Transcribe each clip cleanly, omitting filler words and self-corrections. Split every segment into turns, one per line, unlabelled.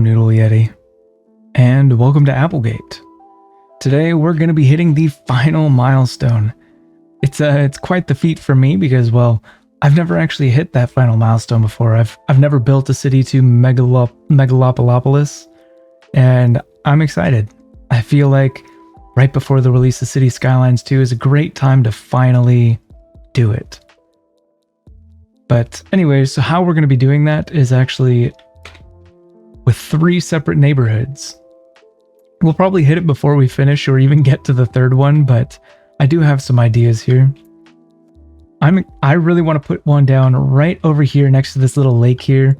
Noodle Yeti, and welcome to Applegate. Today we're going to be hitting the final milestone. It's quite the feat for me because, well, I've never actually hit that final milestone before. I've never built a city to Megalopolis, and I'm excited. I feel like right before the release of City Skylines 2 is a great time to finally do it. But anyways, so how we're going to be doing that is actually with 3 separate neighborhoods. We'll probably hit it before we finish or even get to the third one, but I do have some ideas here. I really want to put one down right over here next to this little lake here.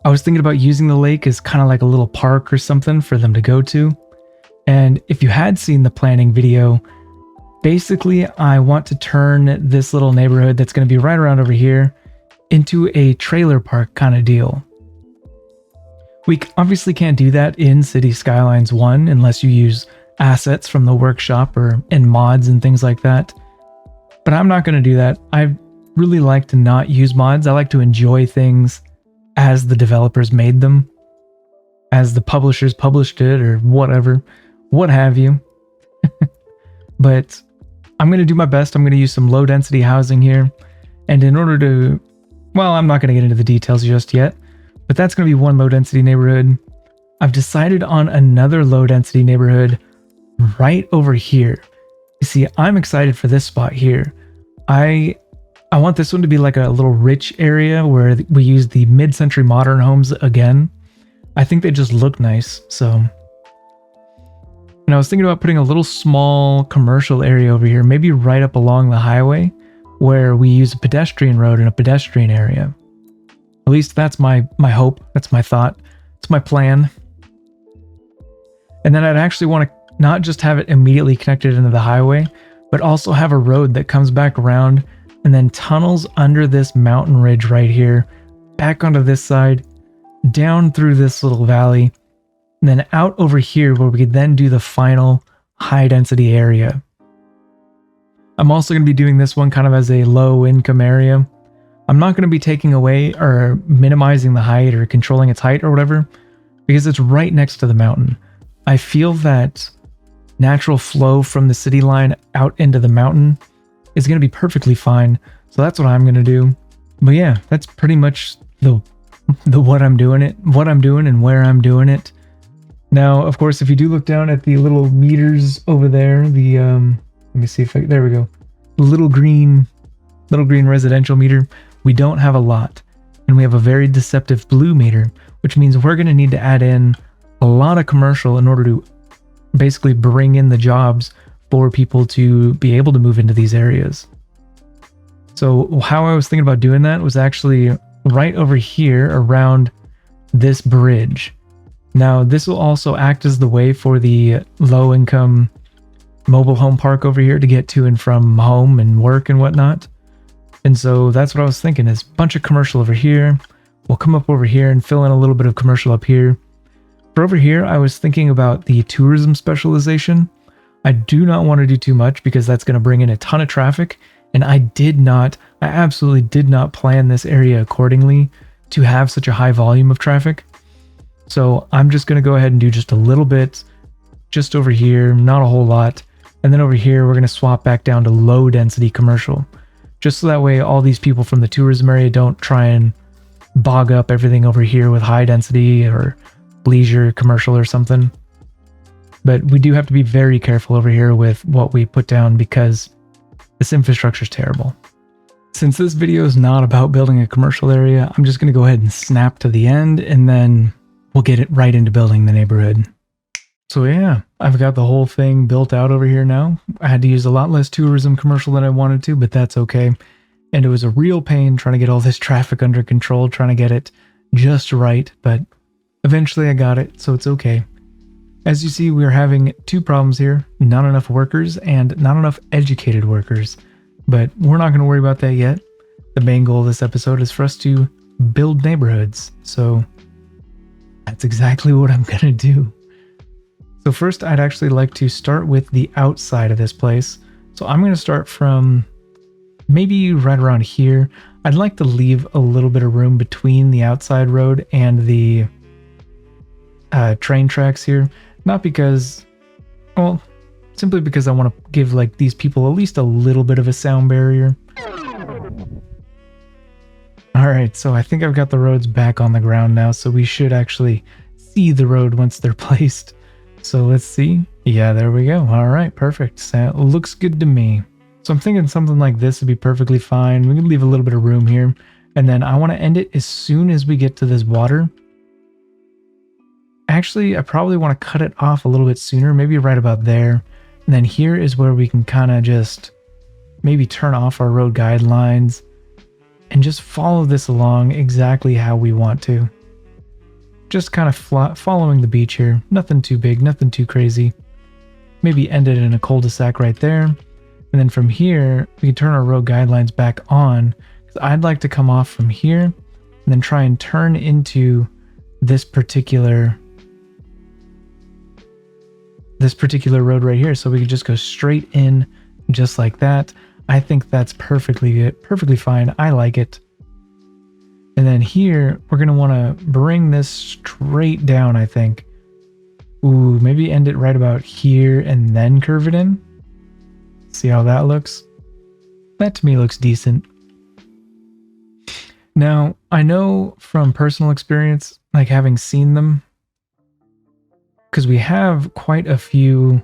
I was thinking about using the lake as kind of like a little park or something for them to go to. And if you had seen the planning video, basically I want to turn this little neighborhood that's going to be right around over here into a trailer park kind of deal. We obviously can't do that in City Skylines 1 unless you use assets from the workshop or in mods and things like that. But I'm not going to do that. I really like to not use mods. I like to enjoy things as the developers made them, as the publishers published it or whatever, what have you. But I'm going to do my best. I'm going to use some low density housing here. And in order to, well, I'm not going to get into the details just yet. But that's going to be one low density neighborhood. I've decided on another low density neighborhood right over here. You see, I'm excited for this spot here. I want this one to be like a little rich area where we use the mid-century modern homes again. I think they just look nice, so. And I was thinking about putting a little small commercial area over here, maybe right up along the highway where we use a pedestrian road and a pedestrian area. At least that's my hope. That's my thought. It's my plan. And then I'd actually want to not just have it immediately connected into the highway, but also have a road that comes back around and then tunnels under this mountain ridge right here, back onto this side, down through this little valley, and then out over here where we could then do the final high density area. I'm also going to be doing this one kind of as a low income area. I'm not going to be taking away or minimizing the height or controlling its height or whatever, because it's right next to the mountain. I feel that natural flow from the city line out into the mountain is going to be perfectly fine. So that's what I'm going to do. But yeah, that's pretty much the what I'm doing and where I'm doing it. Now, of course, if you do look down at the little meters over there, the let me see if there we go. The little green residential meter. We don't have a lot, and we have a very deceptive blue meter, which means we're going to need to add in a lot of commercial in order to basically bring in the jobs for people to be able to move into these areas. So how I was thinking about doing that was actually right over here around this bridge. Now, this will also act as the way for the low-income mobile home park over here to get to and from home and work and whatnot. And so that's what I was thinking is a bunch of commercial over here. We'll come up over here and fill in a little bit of commercial up here. For over here, I was thinking about the tourism specialization. I do not want to do too much because that's going to bring in a ton of traffic. And I absolutely did not plan this area accordingly to have such a high volume of traffic. So I'm just going to go ahead and do just a little bit just over here, not a whole lot. And then over here, we're going to swap back down to low density commercial. Just so that way all these people from the tourism area don't try and bog up everything over here with high density or leisure commercial or something. But we do have to be very careful over here with what we put down because this infrastructure is terrible. Since this video is not about building a commercial area, I'm just going to go ahead and snap to the end and then we'll get it right into building the neighborhood. So yeah, I've got the whole thing built out over here now. I had to use a lot less tourism commercial than I wanted to, but that's okay. And it was a real pain trying to get all this traffic under control, trying to get it just right, but eventually I got it, so it's okay. As you see, we're having 2 problems here, not enough workers and not enough educated workers, but we're not going to worry about that yet. The main goal of this episode is for us to build neighborhoods, so that's exactly what I'm going to do. So first, I'd actually like to start with the outside of this place. So I'm going to start from maybe right around here. I'd like to leave a little bit of room between the outside road and the train tracks here. Not because, well, simply because I want to give like these people at least a little bit of a sound barrier. Alright, so I think I've got the roads back on the ground now, so we should actually see the road once they're placed. So let's see. Yeah, there we go. Alright, perfect. So, looks good to me. So I'm thinking something like this would be perfectly fine. We can leave a little bit of room here. And then I want to end it as soon as we get to this water. Actually, I probably want to cut it off a little bit sooner, maybe right about there. And then here is where we can kind of just maybe turn off our road guidelines and just follow this along exactly how we want to. Just kind of following the beach here. Nothing too big, nothing too crazy. Maybe end it in a cul-de-sac right there. And then from here, we can turn our road guidelines back on. Because I'd like to come off from here and then try and turn into this particular road right here. So we can just go straight in just like that. I think that's perfectly fine. I like it. And then here, we're going to want to bring this straight down, I think. Ooh, maybe end it right about here and then curve it in. See how that looks? That to me looks decent. Now, I know from personal experience, like having seen them, because we have quite a few,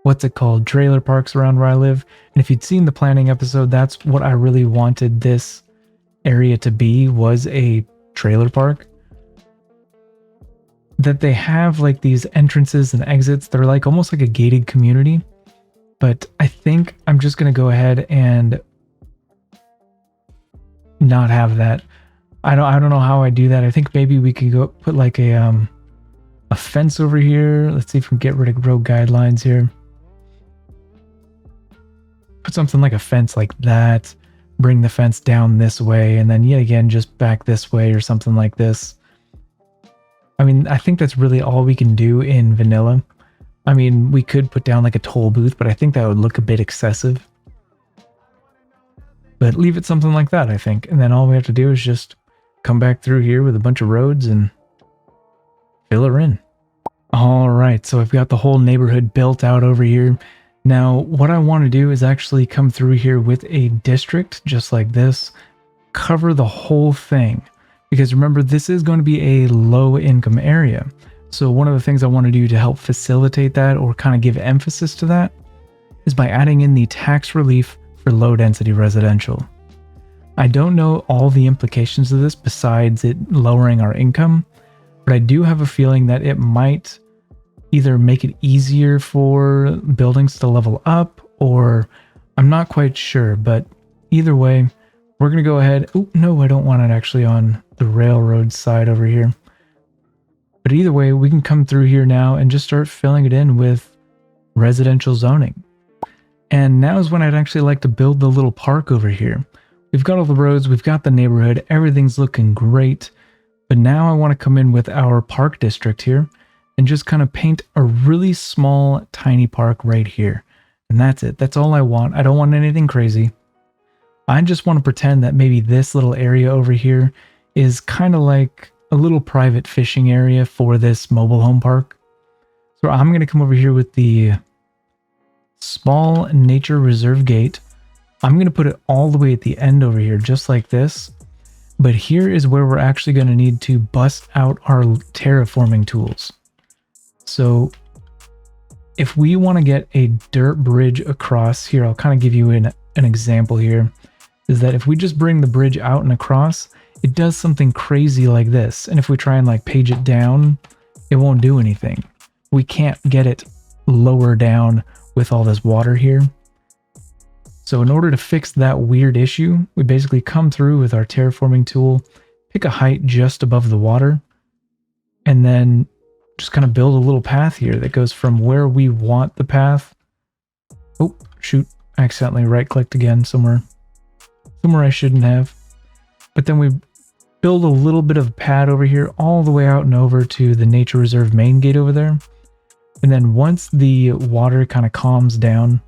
what's it called, trailer parks around where I live. And if you'd seen the planning episode, that's what I really wanted this area to be, was a trailer park. That they have like these entrances and exits. They're like almost like a gated community. But I think I'm just going to go ahead and not have that. I don't know how I do that. I think maybe we could go put like a fence over here. Let's see if we can get rid of road guidelines here. Put something like a fence like that. Bring the fence down this way, and then yet again just back this way or something like this. I mean, I think that's really all we can do in vanilla. I mean, we could put down like a toll booth, but I think that would look a bit excessive. But leave it something like that, I think. And then all we have to do is just come back through here with a bunch of roads and fill her in. All right, so I've got the whole neighborhood built out over here. Now, what I want to do is actually come through here with a district just like this, cover the whole thing. Because remember, this is going to be a low income area. So one of the things I want to do to help facilitate that, or kind of give emphasis to that, is by adding in the tax relief for low density residential. I don't know all the implications of this besides it lowering our income, but I do have a feeling that it might either make it easier for buildings to level up, or I'm not quite sure, but either way, we're going to go ahead. Oh, no, I don't want it actually on the railroad side over here. But either way, we can come through here now and just start filling it in with residential zoning. And now is when I'd actually like to build the little park over here. We've got all the roads, we've got the neighborhood, everything's looking great. But now I want to come in with our park district here and just kind of paint a really small, tiny park right here. And that's it. That's all I want. I don't want anything crazy. I just want to pretend that maybe this little area over here is kind of like a little private fishing area for this mobile home park. So I'm going to come over here with the small nature reserve gate. I'm going to put it all the way at the end over here, just like this. But here is where we're actually going to need to bust out our terraforming tools. So if we want to get a dirt bridge across here, I'll kind of give you an example here, is that if we just bring the bridge out and across, it does something crazy like this. And if we try and like page it down, it won't do anything. We can't get it lower down with all this water here. So in order to fix that weird issue, we basically come through with our terraforming tool, pick a height just above the water, and then just kind of build a little path here that goes from where we want the path. Oh, shoot. I accidentally right-clicked again somewhere I shouldn't have. But then we build a little bit of pad over here all the way out and over to the nature reserve main gate over there. And then once the water kind of calms down,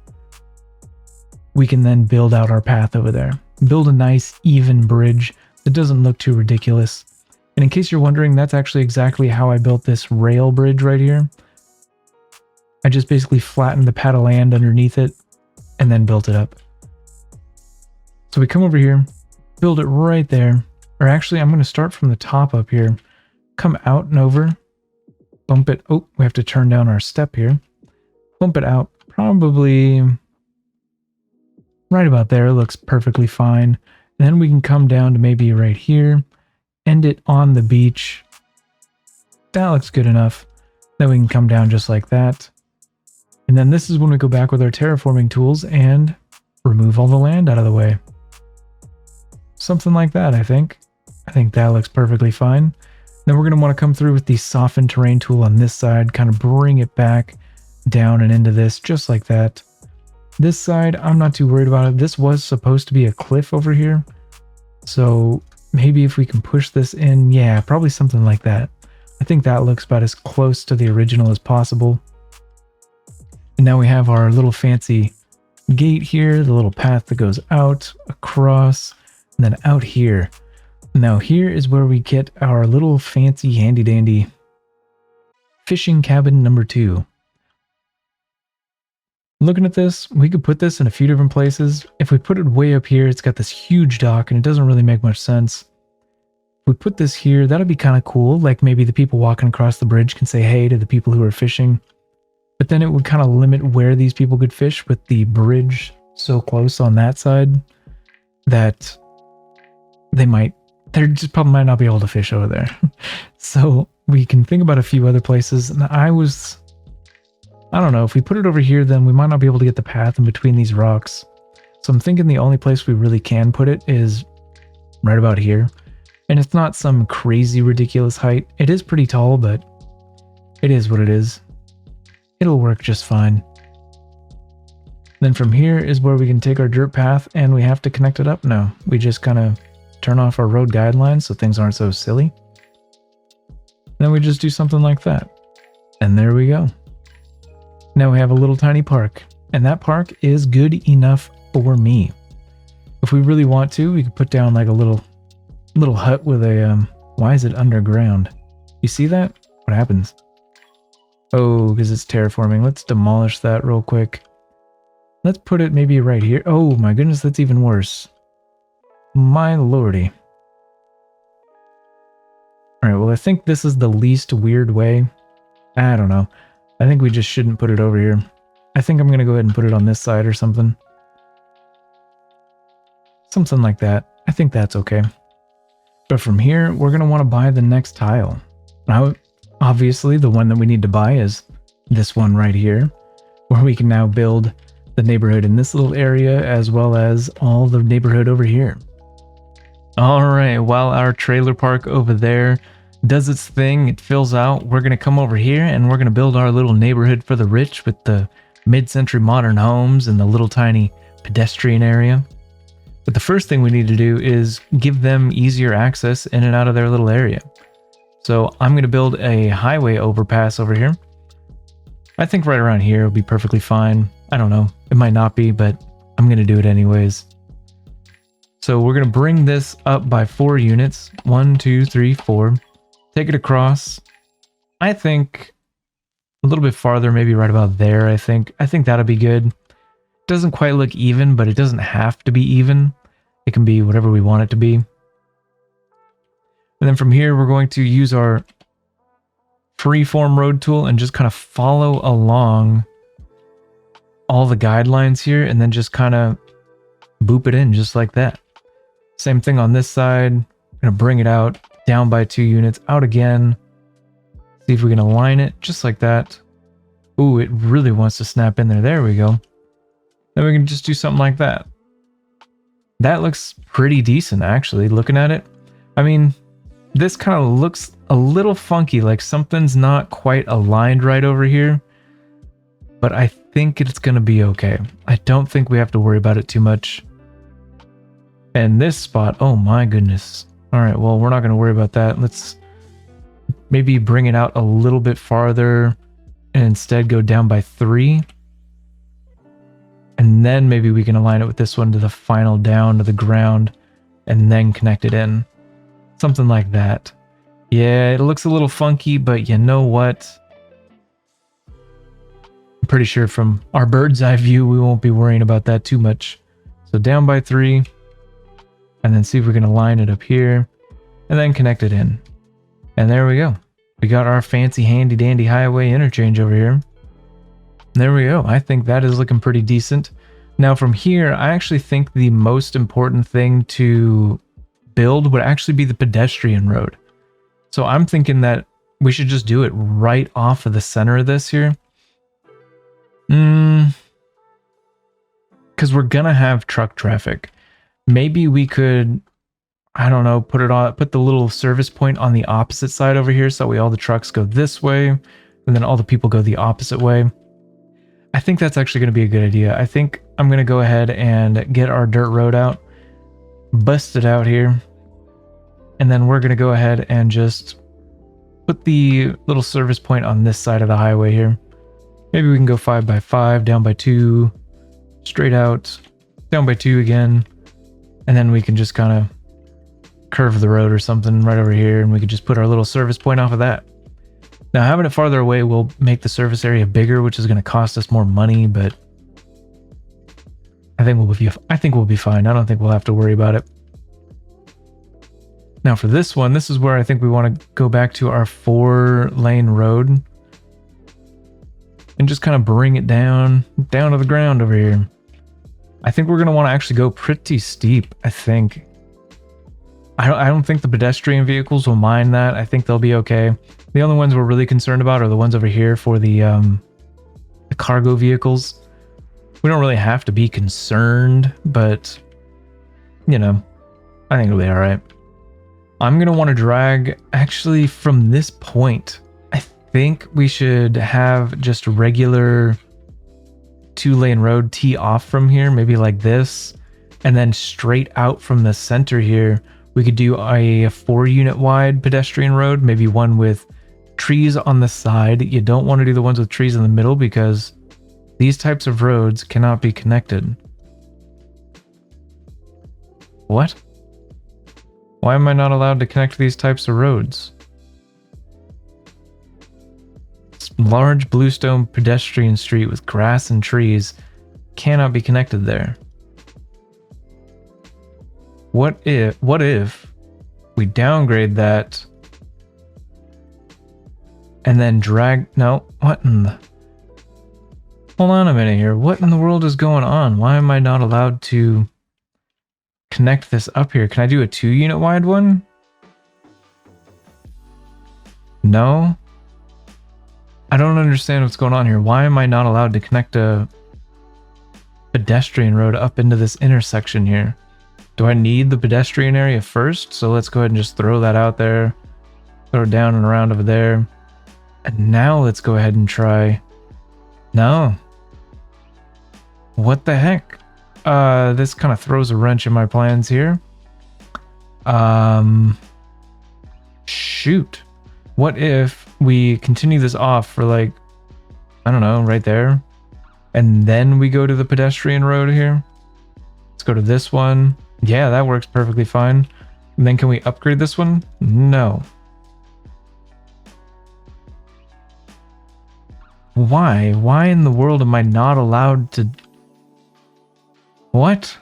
we can then build out our path over there. Build a nice even bridge that doesn't look too ridiculous. And in case you're wondering, that's actually exactly how I built this rail bridge right here. I just basically flattened the pad of land underneath it and then built it up. So we come over here, build it right there. Or actually, I'm going to start from the top up here. Come out and over. Bump it. Oh, we have to turn down our step here. Bump it out. Probably right about there. Looks perfectly fine. And then we can come down to maybe right here. End it on the beach. That looks good enough. Then we can come down just like that. And then this is when we go back with our terraforming tools and remove all the land out of the way. Something like that, I think. I think that looks perfectly fine. Then we're going to want to come through with the soften terrain tool on this side, kind of bring it back down and into this, just like that. This side, I'm not too worried about it. This was supposed to be a cliff over here. So maybe if we can push this in, yeah, probably something like that. I think that looks about as close to the original as possible. And now we have our little fancy gate here, the little path that goes out, across, and then out here. Now here is where we get our little fancy handy dandy fishing cabin number 2. Looking at this, we could put this in a few different places. If we put it way up here, it's got this huge dock and it doesn't really make much sense. If we put this here, that'd be kind of cool. Like maybe the people walking across the bridge can say hey to the people who are fishing. But then it would kind of limit where these people could fish with the bridge so close on that side that they just probably might not be able to fish over there. So we can think about a few other places. And I don't know, if we put it over here, then we might not be able to get the path in between these rocks. So I'm thinking the only place we really can put it is right about here. And it's not some crazy ridiculous height. It is pretty tall, but it is what it is. It'll work just fine. Then from here is where we can take our dirt path and we have to connect it up. No, we just kind of turn off our road guidelines so things aren't so silly. Then we just do something like that. And there we go. Now we have a little tiny park. And that park is good enough for me. If we really want to, we could put down like a little hut with a... why is it underground? You see that? What happens? Oh, because it's terraforming. Let's demolish that real quick. Let's put it maybe right here. Oh my goodness, that's even worse. My lordy. Alright, well I think this is the least weird way. I don't know. I think we just shouldn't put it over here. I think I'm going to go ahead and put it on this side or something. Something like that. I think that's okay. But from here, we're going to want to buy the next tile. Now, obviously, the one that we need to buy is this one right here, where we can now build the neighborhood in this little area as well as all the neighborhood over here. Alright, while our trailer park over there does its thing, it fills out, we're going to come over here and we're going to build our little neighborhood for the rich with the mid-century modern homes and the little tiny pedestrian area. But the first thing we need to do is give them easier access in and out of their little area. So I'm going to build a highway overpass over here. I think right around here will be perfectly fine. I don't know. It might not be, but I'm going to do it anyways. So we're going to bring this up by 4 units. 1, 2, 3, 4. Take it across. I think a little bit farther, maybe right about there, I think. I think that'll be good. Doesn't quite look even, but it doesn't have to be even. It can be whatever we want it to be. And then from here, we're going to use our freeform road tool and just kind of follow along all the guidelines here and then just kind of boop it in just like that. Same thing on this side. I'm going to bring it out, down by 2 units, out again. See if we can align it just like that. Ooh, it really wants to snap in there. There we go. Then we can just do something like that. That looks pretty decent, actually, looking at it. I mean, this kind of looks a little funky, like something's not quite aligned right over here. But I think it's going to be okay. I don't think we have to worry about it too much. And this spot, oh my goodness. All right, well, we're not going to worry about that. Let's maybe bring it out a little bit farther and instead go down by 3. And then maybe we can align it with this one to the final down to the ground and then connect it in. Something like that. Yeah, it looks a little funky, but you know what? I'm pretty sure from our bird's eye view, we won't be worrying about that too much. So down by 3, and then see if we can align it up here, and then connect it in. And there we go. We got our fancy handy dandy highway interchange over here. There we go. I think that is looking pretty decent. Now from here, I actually think the most important thing to build would actually be the pedestrian road. So I'm thinking that we should just do it right off of the center of this here. Because we're gonna have truck traffic. Maybe we could, I don't know, put the little service point on the opposite side over here, so that way all the trucks go this way, and then all the people go the opposite way. I think that's actually going to be a good idea. I think I'm going to go ahead and get our dirt road out, bust it out here, and then we're going to go ahead and just put the little service point on this side of the highway here. Maybe we can go 5 by 5, down by 2, straight out, down by 2 again, and then we can just kind of curve the road or something right over here, and we could just put our little service point off of that. Now, having it farther away will make the service area bigger, which is going to cost us more money, but I think we'll be fine. I don't think we'll have to worry about it. Now, for this one, this is where I think we want to go back to our 4-lane road and just kind of bring it down to the ground over here. I think we're going to want to actually go pretty steep, I think. I don't think the pedestrian vehicles will mind that. I think they'll be okay. The only ones we're really concerned about are the ones over here for the cargo vehicles. We don't really have to be concerned, but, you know, I think it'll be all right. I'm going to want to drag, actually, from this point, I think we should have just a regular 2-lane road tee off from here, maybe like this, and then straight out from the center here, we could do a 4-unit wide pedestrian road, maybe one with trees on the side. You don't want to do the ones with trees in the middle because these types of roads cannot be connected. What? Why am I not allowed to connect these types of roads? This large bluestone pedestrian street with grass and trees cannot be connected there. What if we downgrade that and then drag... No, what in the... Hold on a minute here. What in the world is going on? Why am I not allowed to connect this up here? Can I do a 2-unit wide one? No? I don't understand what's going on here. Why am I not allowed to connect a pedestrian road up into this intersection here? Do I need the pedestrian area first? So let's go ahead and just throw that out there. Throw it down and around over there. And now let's go ahead and try... No. What the heck? This kind of throws a wrench in my plans here. Shoot. What if we continue this off for like, I don't know, right there. And then we go to the pedestrian road here. Let's go to this one. Yeah, that works perfectly fine. And then can we upgrade this one? No. Why? Why in the world am I not allowed to... What?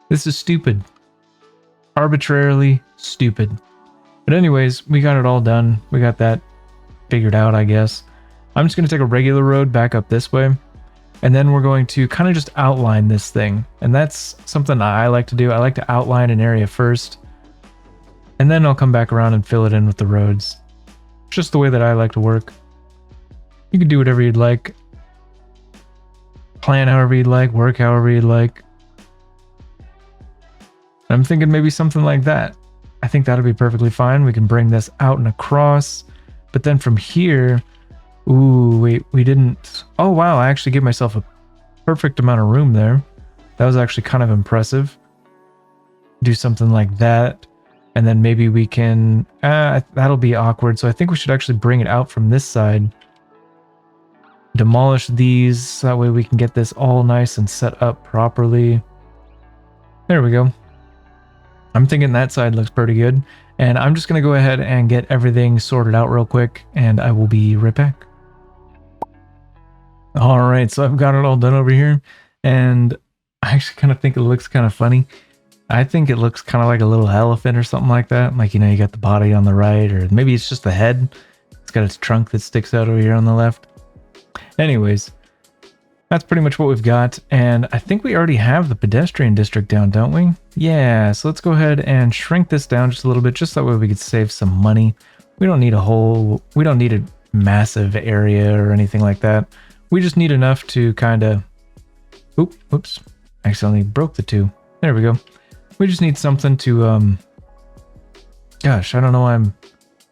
This is stupid. Arbitrarily stupid. But anyways, we got it all done. We got that figured out, I guess. I'm just going to take a regular road back up this way. And then we're going to kind of just outline this thing. And that's something I like to do. I like to outline an area first. And then I'll come back around and fill it in with the roads. It's just the way that I like to work. You can do whatever you'd like. Plan however you'd like. Work however you'd like. I'm thinking maybe something like that. I think that'll be perfectly fine. We can bring this out and across. But then from here... Ooh, wait, we didn't... Oh, wow, I actually gave myself a perfect amount of room there. That was actually kind of impressive. Do something like that. And then maybe we can... that'll be awkward, so I think we should actually bring it out from this side. Demolish these, so that way we can get this all nice and set up properly. There we go. I'm thinking that side looks pretty good. And I'm just going to go ahead and get everything sorted out real quick, and I will be right back. All right, so I've got it all done over here, and I actually kind of think it looks kind of funny. I think it looks kind of like a little elephant or something like that. Like, you know, you got the body on the right, or maybe it's just the head. It's got its trunk that sticks out over here on the left. Anyways, that's pretty much what we've got, and I think we already have the pedestrian district down, don't we? Yeah, so let's go ahead and shrink this down just a little bit, just that way we could save some money. We don't need a massive area or anything like that. We just need enough to kind of... Oops, accidentally broke the two. There we go. We just need something to, gosh, I don't know why I'm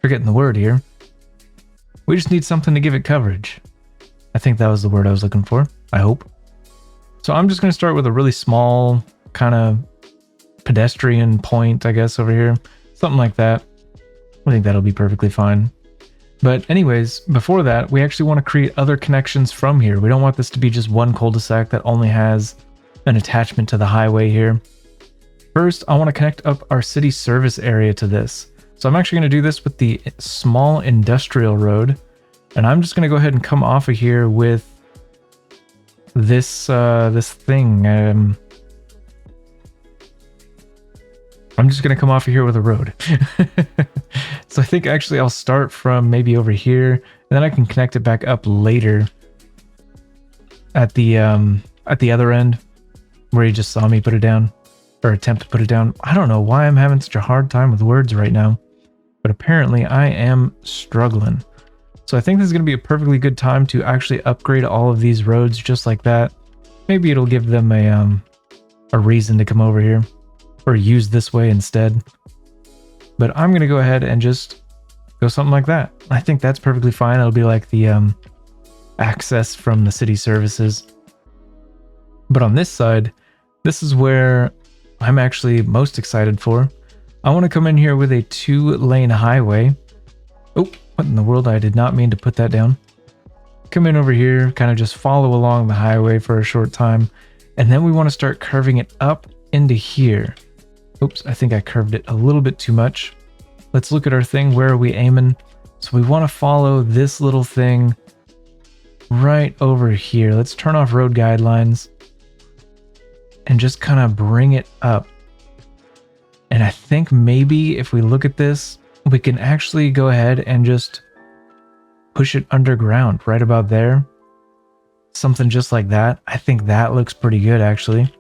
forgetting the word here. We just need something to give it coverage. I think that was the word I was looking for. I hope. So I'm just going to start with a really small kind of pedestrian point, I guess, over here. Something like that. I think that'll be perfectly fine. But anyways, before that, we actually want to create other connections from here. We don't want this to be just one cul-de-sac that only has an attachment to the highway here. First, I want to connect up our city service area to this. So I'm actually going to do this with the small industrial road. And I'm just going to go ahead and come off of here with this thing. I'm just going to come off of here with a road. So I think actually I'll start from maybe over here, and then I can connect it back up later at the other end where you just saw me put it down, or attempt to put it down. I don't know why I'm having such a hard time with words right now, but apparently I am struggling. So I think this is going to be a perfectly good time to actually upgrade all of these roads just like that. Maybe it'll give them a reason to come over here or use this way instead. But I'm going to go ahead and just go something like that. I think that's perfectly fine. It'll be like the access from the city services. But on this side, this is where I'm actually most excited for. I want to come in here with a 2-lane highway. Oh, what in the world? I did not mean to put that down. Come in over here, kind of just follow along the highway for a short time. And then we want to start curving it up into here. Oops, I think I curved it a little bit too much. Let's look at our thing. Where are we aiming? So we want to follow this little thing right over here. Let's turn off road guidelines and just kind of bring it up. And I think maybe if we look at this, we can actually go ahead and just push it underground right about there. Something just like that. I think that looks pretty good, actually.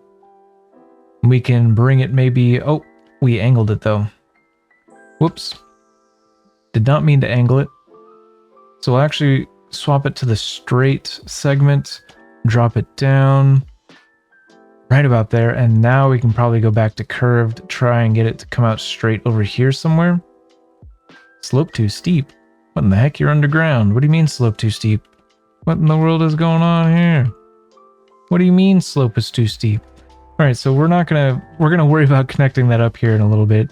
We can bring it maybe... Oh, we angled it though. Whoops. Did not mean to angle it. So we'll actually swap it to the straight segment, drop it down right about there, and now we can probably go back to curved, try and get it to come out straight over here somewhere. Slope too steep. What in the heck? You're underground. What do you mean slope too steep? What in the world is going on here? What do you mean slope is too steep? All right, so we're gonna worry about connecting that up here in a little bit.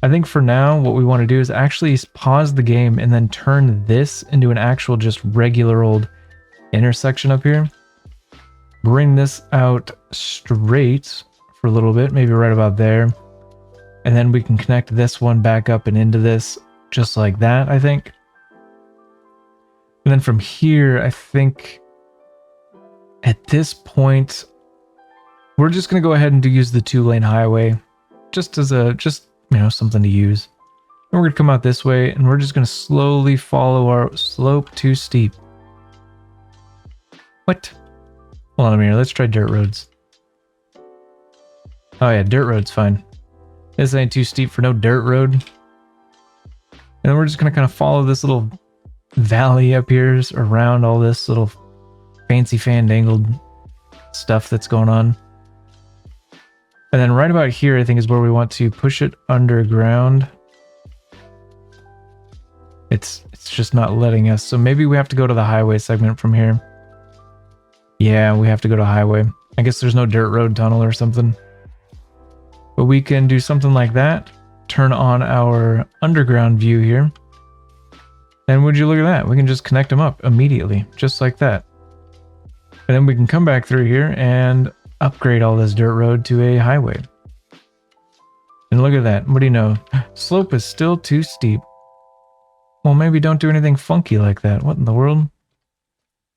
I think for now, what we want to do is actually pause the game and then turn this into an actual just regular old intersection up here. Bring this out straight for a little bit, maybe right about there. And then we can connect this one back up and into this just like that, I think. And then from here, I think at this point, we're just going to go ahead and use the 2-lane highway just as something to use. And we're going to come out this way, and we're just going to slowly follow our slope too steep. What? Hold on a minute. Let's try dirt roads. Oh yeah, dirt road's fine. This ain't too steep for no dirt road. And then we're just going to kind of follow this little valley up here around all this little fancy fandangled stuff that's going on. And then right about here, I think, is where we want to push it underground. It's just not letting us. So maybe we have to go to the highway segment from here. Yeah, we have to go to highway. I guess there's no dirt road tunnel or something. But we can do something like that. Turn on our underground view here. And would you look at that? We can just connect them up immediately, just like that. And then we can come back through here and upgrade all this dirt road to a highway. And And look at that. What do you know? Slope is still too steep. Well, maybe don't do anything funky like that. What in the world?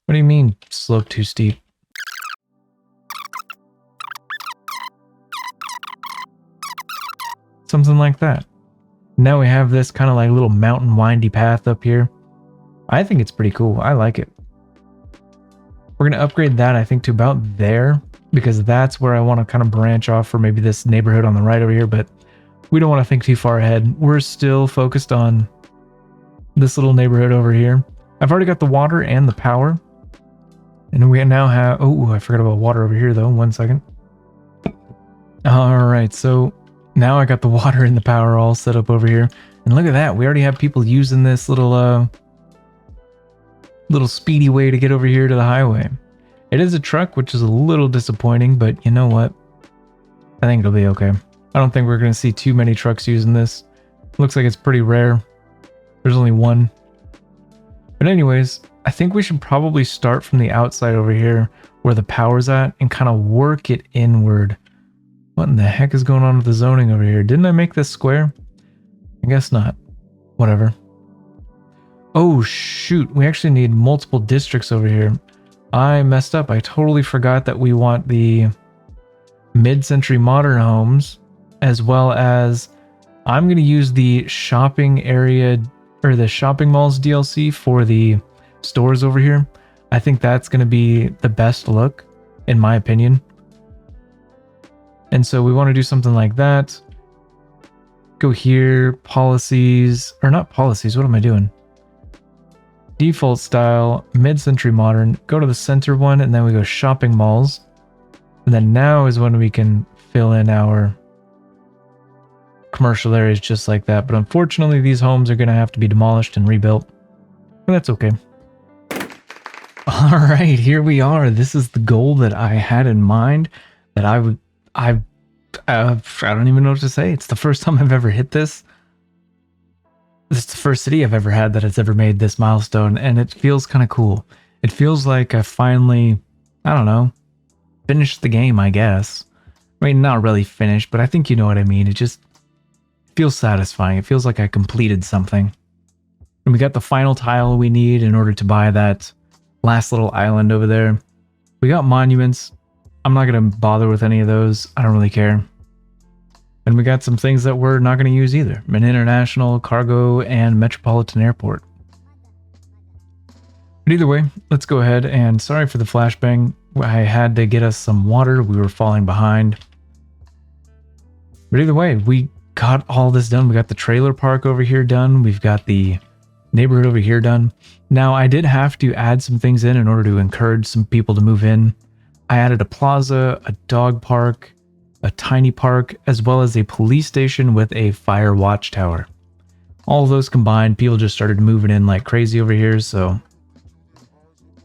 What do you mean, slope too steep? Something like that. Now we have this kind of like little mountain windy path up here. I think it's pretty cool. I like it. We're going to upgrade that, I think, to about there, because that's where I want to kind of branch off for maybe this neighborhood on the right over here, but we don't want to think too far ahead. We're still focused on this little neighborhood over here. I've already got the water and the power. And we now have... Oh, I forgot about water over here, though. 1 second. Alright, so now I got the water and the power all set up over here. And look at that. We already have people using this little speedy way to get over here to the highway. It is a truck, which is a little disappointing, but you know what? I think it'll be okay. I don't think we're going to see too many trucks using this. Looks like it's pretty rare. There's only one. But anyways, I think we should probably start from the outside over here where the power's at and kind of work it inward. What in the heck is going on with the zoning over here? Didn't I make this square? I guess not. Whatever. Oh shoot, we actually need multiple districts over here. I messed up. I totally forgot that we want the mid-century modern homes, as well as I'm going to use the shopping area or the shopping malls DLC for the stores over here. I think that's going to be the best look, in my opinion. And so we want to do something like that. Go here, policies, or not policies, what am I doing? Default style, mid-century modern, go to the center one, and then we go shopping malls. And then now is when we can fill in our commercial areas just like that. But unfortunately, these homes are going to have to be demolished and rebuilt. But that's okay. All right, here we are. This is the goal that I had in mind, that I don't even know what to say. It's the first time I've ever hit this. It's the first city I've ever had that has ever made this milestone, and it feels kind of cool. It feels like I finally, I don't know, finished the game, I guess. I mean, not really finished, but I think you know what I mean. It just feels satisfying. It feels like I completed something. And we got the final tile we need in order to buy that last little island over there. We got monuments. I'm not going to bother with any of those. I don't really care. And we got some things that we're not going to use either. An international, cargo, and metropolitan airport. But either way, let's go ahead and sorry for the flashbang. I had to get us some water. We were falling behind. But either way, we got all this done. We got the trailer park over here done. We've got the neighborhood over here done. Now, I did have to add some things in order to encourage some people to move in. I added a plaza, a dog park, a tiny park, as well as a police station with a fire watchtower. All of those combined, people just started moving in like crazy over here, so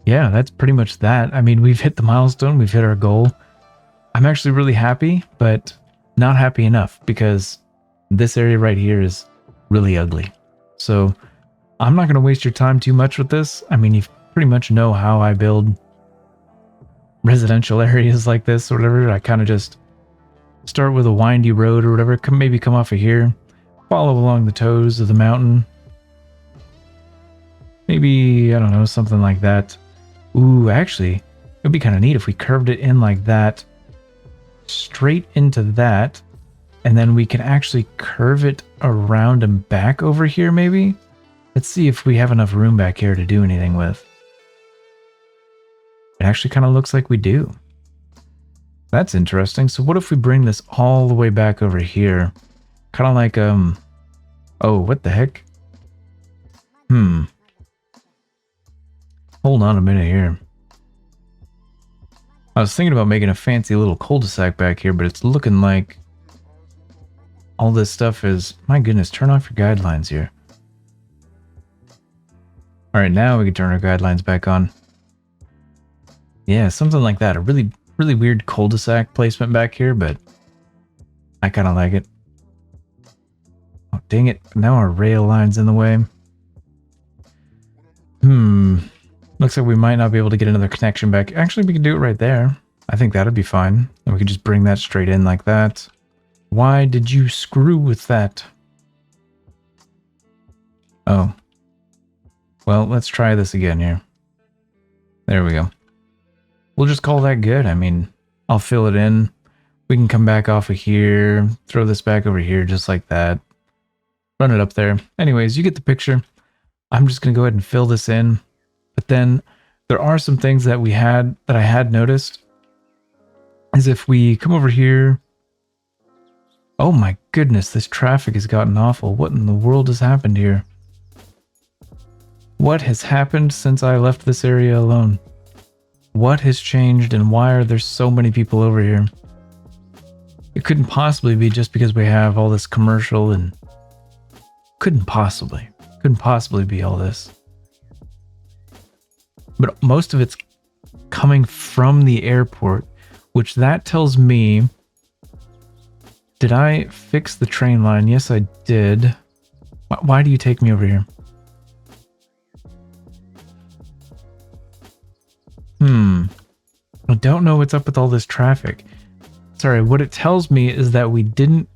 yeah, that's pretty much that. I mean, we've hit the milestone, we've hit our goal. I'm actually really happy, but not happy enough because this area right here is really ugly. So I'm not going to waste your time too much with this. I mean, you pretty much know how I build residential areas like this or whatever. I kind of just start with a windy road or whatever, maybe come off of here, follow along the toes of the mountain. Maybe, I don't know, something like that. Ooh, actually, it'd be kind of neat if we curved it in like that, straight into that, and then we can actually curve it around and back over here, maybe? Let's see if we have enough room back here to do anything with. It actually kind of looks like we do. That's interesting. So what if we bring this all the way back over here? Kind of like, oh, what the heck? Hold on a minute here. I was thinking about making a fancy little cul-de-sac back here, but it's looking like all this stuff is... My goodness, turn off your guidelines here. All right, now we can turn our guidelines back on. Yeah, something like that. A really weird cul-de-sac placement back here, but I kind of like it. Oh, dang it. Now our rail line's in the way. Looks like we might not be able to get another connection back. Actually, we can do it right there. I think that'd be fine. And we could just bring that straight in like that. Why did you screw with that? Oh. Well, let's try this again here. There we go. We'll just call that good. I mean, I'll fill it in. We can come back off of here, throw this back over here just like that. Run it up there. Anyways, you get the picture. I'm just going to go ahead and fill this in. But then there are some things that I had noticed. Is if we come over here. Oh my goodness, this traffic has gotten awful. What in the world has happened here? What has happened since I left this area alone? What has changed and why are there so many people over here? It couldn't possibly be just because we have all this commercial and couldn't possibly be all this. But most of it's coming from the airport, which that tells me, did I fix the train line? Yes, I did. Why do you take me over here? I don't know what's up with all this traffic. Sorry, what it tells me is that we didn't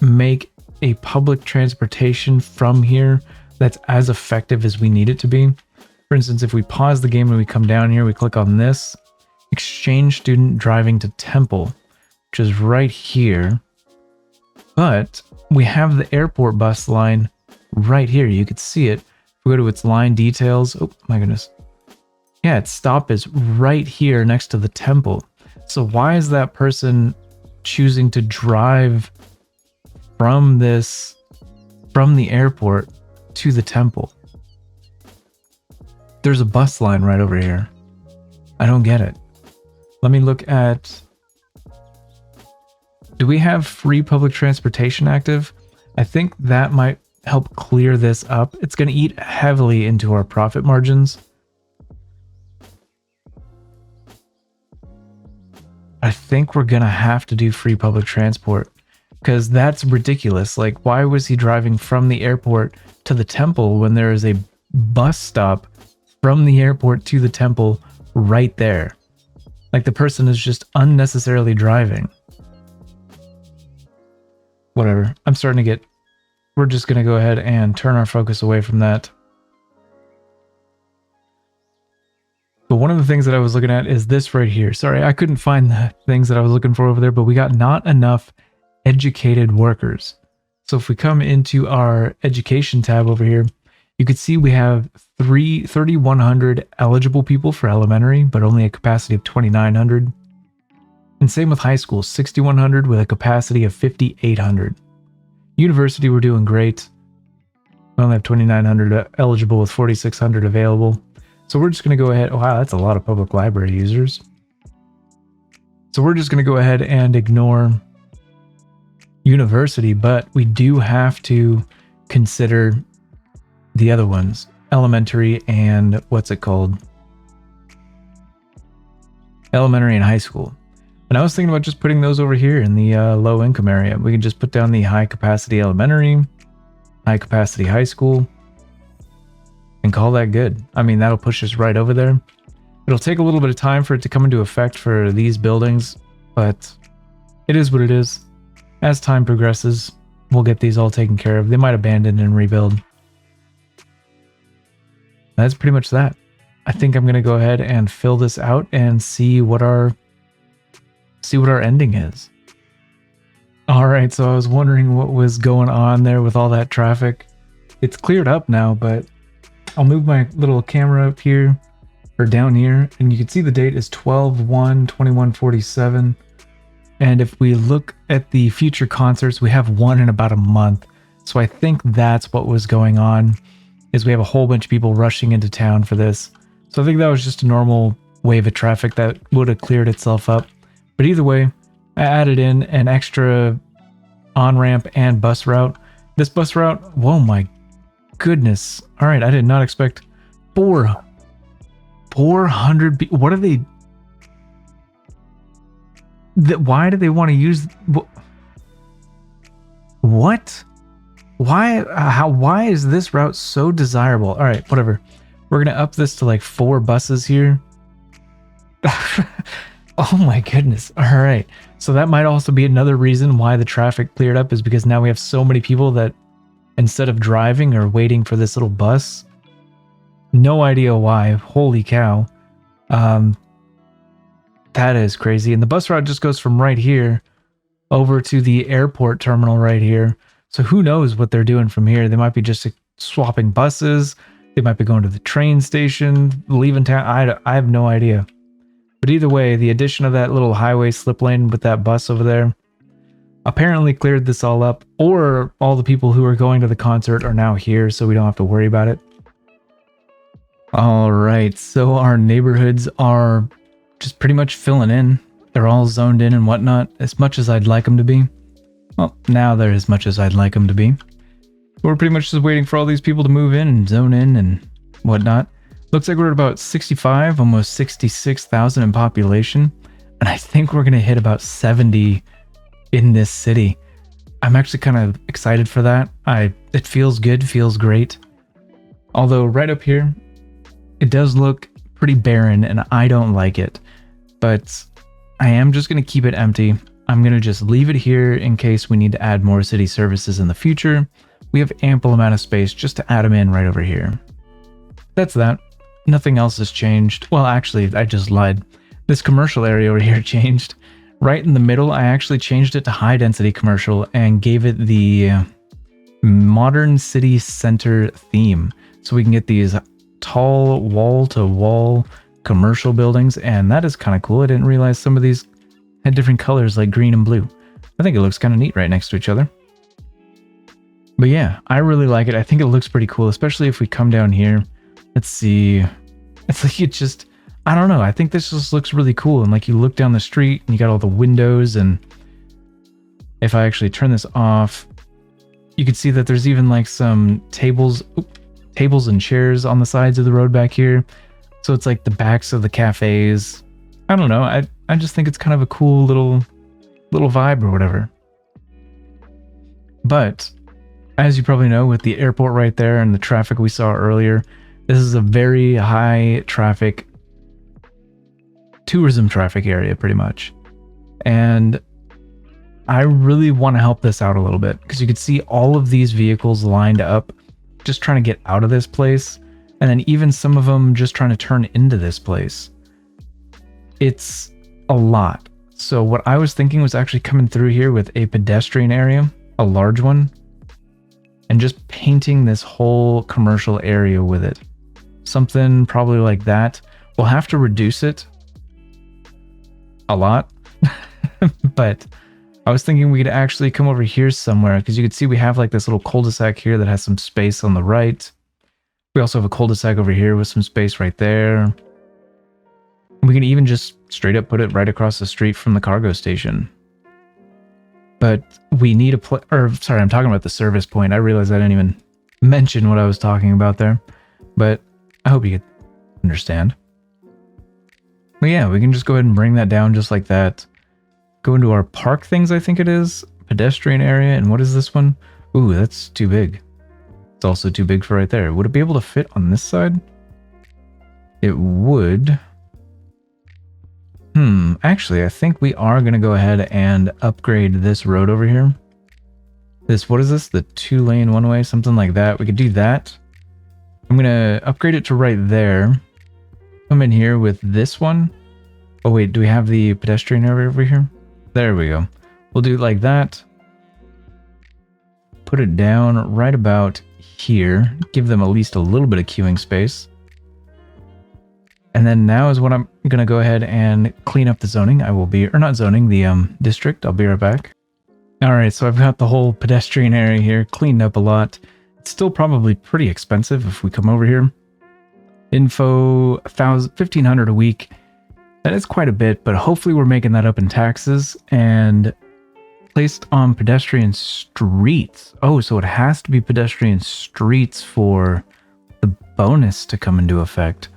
make a public transportation from here that's as effective as we need it to be. For instance, if we pause the game and we come down here, we click on this, exchange student driving to Temple, which is right here. But we have the airport bus line right here. You could see it. If we go to its line details, oh my goodness. Yeah, its stop is right here next to the Temple. So why is that person choosing to drive from the airport to the Temple? There's a bus line right over here. I don't get it. Let me look at... Do we have free public transportation active? I think that might help clear this up. It's going to eat heavily into our profit margins. I think we're going to have to do free public transport because that's ridiculous. Like, why was he driving from the airport to the Temple when there is a bus stop from the airport to the Temple right there? Like, the person is just unnecessarily driving. Whatever. I'm starting to get... We're just going to go ahead and turn our focus away from that. But one of the things that I was looking at is this right here. Sorry, I couldn't find the things that I was looking for over there, but we got not enough educated workers. So if we come into our education tab over here, you can see we have 3,100 eligible people for elementary, but only a capacity of 2,900. And same with high school, 6,100 with a capacity of 5,800. University, we're doing great. We only have 2,900 eligible with 4,600 available. So we're just going to go ahead. Oh, wow, that's a lot of public library users. So we're just going to go ahead and ignore university, but we do have to consider the other ones, elementary and what's it called? Elementary and high school. And I was thinking about just putting those over here in the low income area. We can just put down the high capacity elementary, high capacity high school, and call that good. I mean, that'll push us right over there. It'll take a little bit of time for it to come into effect for these buildings, but it is what it is. As time progresses, we'll get these all taken care of. They might abandon and rebuild. That's pretty much that. I think I'm going to go ahead and fill this out and see what our ending is. All right, so I was wondering what was going on there with all that traffic. It's cleared up now, but I'll move my little camera up here or down here, and you can see the date is 12/1/2147. And if we look at the future concerts, we have one in about a month. So I think that's what was going on, is we have a whole bunch of people rushing into town for this. So I think that was just a normal wave of traffic that would have cleared itself up. But either way, I added in an extra on-ramp and bus route. This bus route, whoa my goodness. All right, I did not expect 400 people. What are they? Why do they want to use? What? Why is this route so desirable? All right, whatever. We're going to up this to like 4 buses here. Oh my goodness. All right. So that might also be another reason why the traffic cleared up, is because now we have so many people that instead of driving or waiting for this little bus, no idea why. Holy cow. Um, that is crazy. And the bus route just goes from right here over to the airport terminal right here. So who knows what they're doing from here? They might be just swapping buses. They might be going to the train station, leaving town. I have no idea. But either way, the addition of that little highway slip lane with that bus over there apparently cleared this all up, or all the people who are going to the concert are now here, so we don't have to worry about it. All right, so our neighborhoods are just pretty much filling in. They're all zoned in and whatnot, as much as I'd like them to be. Well, now they're as much as I'd like them to be. We're pretty much just waiting for all these people to move in and zone in and whatnot. Looks like we're at about 65, almost 66,000 in population. And I think we're going to hit about 70 in this city. I'm actually kind of excited for that. It feels good, feels great. Although right up here, it does look pretty barren and I don't like it. But I am just going to keep it empty. I'm going to just leave it here in case we need to add more city services in the future. We have ample amount of space just to add them in right over here. That's that. Nothing else has changed. Well, actually, I just lied. This commercial area over here changed. Right in the middle, I actually changed it to high density commercial and gave it the modern city center theme. So we can get these tall wall to wall commercial buildings. And that is kind of cool. I didn't realize some of these had different colors like green and blue. I think it looks kind of neat right next to each other. But yeah, I really like it. I think it looks pretty cool, especially if we come down here. Let's see. It's like it just, I don't know. I think this just looks really cool. And like you look down the street and you got all the windows. And if I actually turn this off, you can see that there's even like some tables and chairs on the sides of the road back here. So it's like the backs of the cafes. I don't know. I just think it's kind of a cool little vibe or whatever. But as you probably know, with the airport right there and the traffic we saw earlier, this is a very high traffic tourism traffic area pretty much. And I really want to help this out a little bit because you could see all of these vehicles lined up just trying to get out of this place. And then even some of them just trying to turn into this place. It's a lot. So what I was thinking was actually coming through here with a pedestrian area, a large one, and just painting this whole commercial area with it. Something probably like that. We'll have to reduce it a lot. But I was thinking we could actually come over here somewhere because you could see we have like this little cul-de-sac here that has some space on the right. We also have a cul-de-sac over here with some space right there. We can even just straight up put it right across the street from the cargo station. But we need sorry, I'm talking about the service point. I realized I didn't even mention what I was talking about there. But I hope you could understand. But yeah, we can just go ahead and bring that down just like that. Go into our park things, I think it is. Pedestrian area. And what is this one? Ooh, that's too big. It's also too big for right there. Would it be able to fit on this side? It would. Actually, I think we are going to go ahead and upgrade this road over here. This, what is this? The 2-lane one-way, something like that. We could do that. I'm going to upgrade it to right there. Come in here with this one. Oh, wait, do we have the pedestrian area over here? There we go. We'll do it like that. Put it down right about here. Give them at least a little bit of queuing space. And then now is when I'm going to go ahead and clean up the zoning. I will be, or not zoning, the district. I'll be right back. All right, so I've got the whole pedestrian area here cleaned up a lot. It's still probably pretty expensive if we come over here. Info, 1,500 a week. That is quite a bit, but hopefully we're making that up in taxes. And placed on pedestrian streets. Oh, so it has to be pedestrian streets for the bonus to come into effect.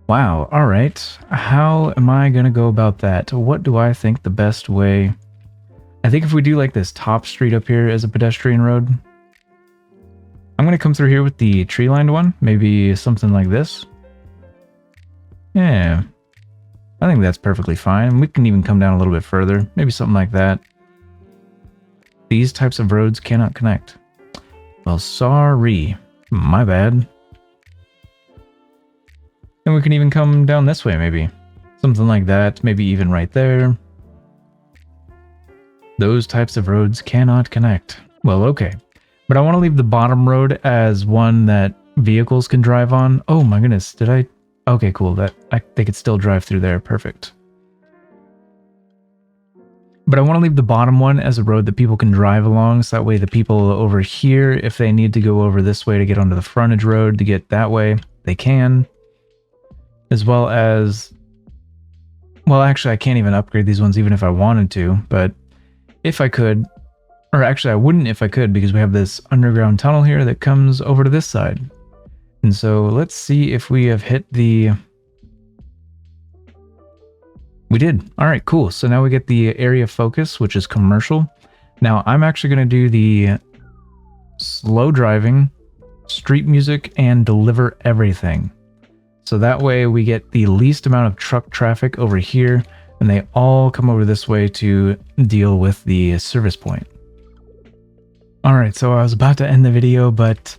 Wow, all right. How am I going to go about that? What do I think the best way? I think if we do like this top street up here as a pedestrian road, I'm going to come through here with the tree-lined one. Maybe something like this. Yeah. I think that's perfectly fine. We can even come down a little bit further. Maybe something like that. These types of roads cannot connect. Well, sorry. My bad. And we can even come down this way, maybe. Something like that. Maybe even right there. Those types of roads cannot connect. Well, okay. But I want to leave the bottom road as one that vehicles can drive on. Oh my goodness, did I? Okay, cool. They could still drive through there. Perfect. But I want to leave the bottom one as a road that people can drive along. So that way the people over here, if they need to go over this way to get onto the frontage road to get that way, they can. As well as... Well, actually, I can't even upgrade these ones even if I wanted to. But if I could... Or actually, I wouldn't if I could, because we have this underground tunnel here that comes over to this side. And so let's see if we have hit the... We did. All right, cool. So now we get the area focus, which is commercial. Now I'm actually going to do the slow driving, street music, and deliver everything. So that way we get the least amount of truck traffic over here, and they all come over this way to deal with the service point. All right, so I was about to end the video, but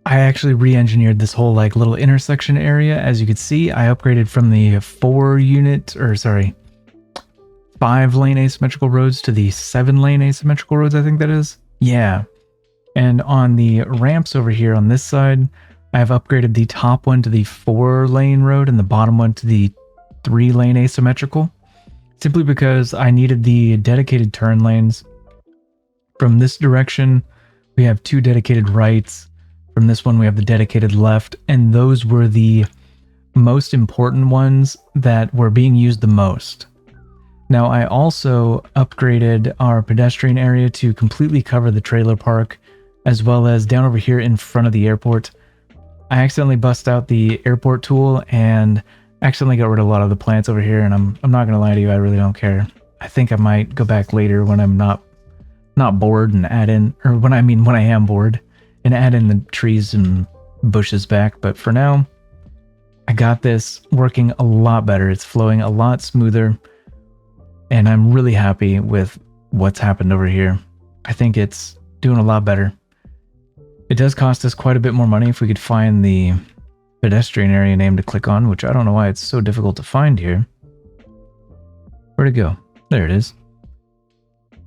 I actually re-engineered this whole like little intersection area. As you can see, I upgraded from the 5-lane asymmetrical roads to the 7-lane asymmetrical roads, I think that is. Yeah. And on the ramps over here on this side, I have upgraded the top one to the 4-lane road and the bottom one to the 3-lane asymmetrical. Simply because I needed the dedicated turn lanes. From this direction, we have 2 dedicated rights. From this one, we have the dedicated left, and those were the most important ones that were being used the most. Now, I also upgraded our pedestrian area to completely cover the trailer park, as well as down over here in front of the airport. I accidentally bust out the airport tool and accidentally got rid of a lot of the plants over here, and I'm not going to lie to you, I really don't care. I think I might go back later when I'm not bored and add in, or when I am bored, and add in the trees and bushes back. But for now, I got this working a lot better. It's flowing a lot smoother, and I'm really happy with what's happened over here. I think it's doing a lot better. It does cost us quite a bit more money if we could find the pedestrian area name to click on, which I don't know why it's so difficult to find here. Where'd it go? There it is.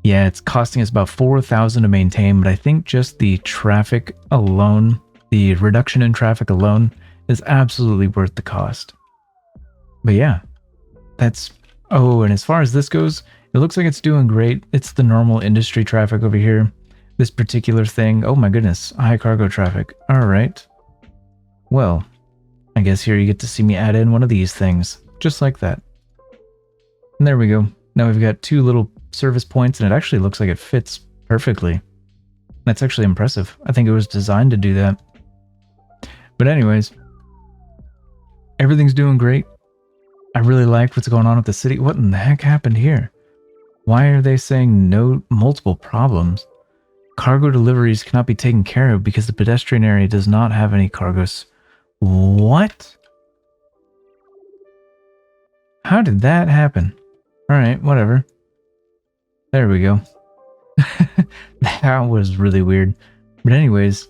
Yeah, it's costing us about 4,000 to maintain, but I think just the traffic alone, the reduction in traffic alone, is absolutely worth the cost. But yeah, that's... Oh, and as far as this goes, it looks like it's doing great. It's the normal industry traffic over here. This particular thing, oh my goodness, high cargo traffic. All right. Well, I guess here you get to see me add in one of these things, just like that. And there we go. Now we've got 2 little service points, and it actually looks like it fits perfectly. That's actually impressive. I think it was designed to do that. But anyways, everything's doing great. I really like what's going on with the city. What in the heck happened here? Why are they saying no multiple problems? Cargo deliveries cannot be taken care of because the pedestrian area does not have any cargos. What? How did that happen? Alright, whatever. There we go. That was really weird. But anyways,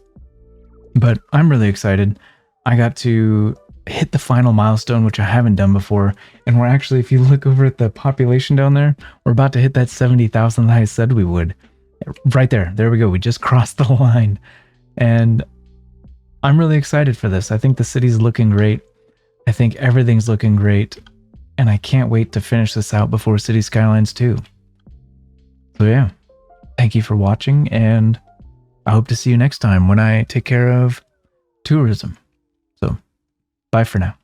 I'm really excited. I got to hit the final milestone, which I haven't done before. And we're actually, if you look over at the population down there, we're about to hit that 70,000 that I said we would. Right there. There we go. We just crossed the line. And I'm really excited for this. I think the city's looking great. I think everything's looking great. And I can't wait to finish this out before City Skylines 2. So yeah, thank you for watching, and I hope to see you next time when I take care of tourism. So, bye for now.